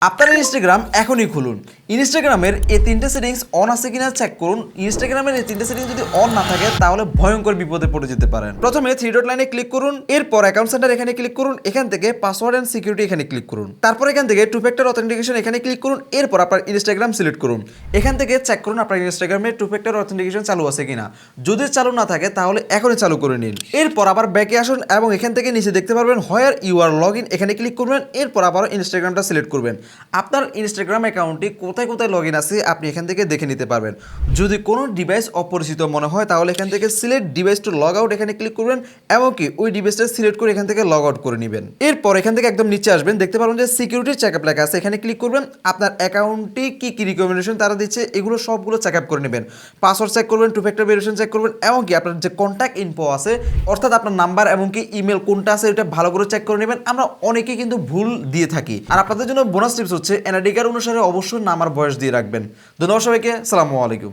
আপনার ইনস্টাগ্রাম এখনই খুলুন। ইনস্টাগ্রামের এই তিনটে সেটিংস অন আছে কিনা চেক করুন। ইনস্টাগ্রামের এই তিনটে সেটিংস যদি অন না থাকে তাহলে ভয়ঙ্কর বিপদে পড়ে যেতে পারেন। প্রথমে থ্রি ডট লাইনে ক্লিক করুন, এরপর অ্যাকাউন্ট সেন্টার এখানে ক্লিক করুন, এখান থেকে পাসওয়ার্ড এন্ড সিকিউরিটি এখানে ক্লিক করুন, তারপর এখান থেকে টু ফ্যাক্টর অথেন্টিকেশন এখানে ক্লিক করুন, এরপর আপনার ইনস্টাগ্রাম সিলেক্ট করুন। এখান থেকে চেক করুন আপনার ইনস্টাগ্রামে টু ফ্যাক্টর অথেন্টিকেশন চালু আছে কিনা। যদি চালু না থাকে তাহলে এখনই চালু করে নিন। এরপর আবার ব্যাকে আসুন এবং এখান থেকে নিচে দেখতে পারবেন where you are log in, এখানে ক্লিক করবেন, এরপর আবার ইনস্টাগ্রামটা সিলেক্ট করবেন। আপনার ইনস্টাগ্রাম অ্যাকাউন্টটি কোথায় কোথায় লগ ইন আছে আপনি এখান থেকে দেখে নিতে পারবেন। যদি কোনো ডিভাইস অপরিচিত মনে হয় তাহলে এখান থেকে select device to log out এখানে ক্লিক করবেন, এমনকি ওই ডিভাইসটা সিলেক্ট করে এখান থেকে লগ আউট করে নেবেন। এরপর এখান থেকে একদম নিচে আসবেন, দেখতে পারবেন যে সিকিউরিটি চেকআপ লেখা আছে, এখানে ক্লিক করবেন। আপনার অ্যাকাউন্টটি কি কি রিকমেন্ডেশন তারা দিচ্ছে এগুলো সবগুলো চেকআপ করে নেবেন। পাসওয়ার্ড চেক করবেন, টু ফ্যাক্টর ভেরিফিকেশন চেক করবেন, এমনকি আপনার যে কন্ট্যাক্ট ইনফো আছে অর্থাৎ আপনার নাম্বার এমনকি ইমেল কোনটা আছে এটা ভালো করে চেক করে নেবেন। আমরা অনেকেই কিন্তু ভুল দিয়ে থাকি। আর আপনাদের জন্য বোনাস টিপস হচ্ছে এনআইডি কার্ড অনুসারে অবশ্যই নাম আর বয়স দিয়ে রাখবেন। ধন্যবাদ সবাইকে, আসসালামু আলাইকুম।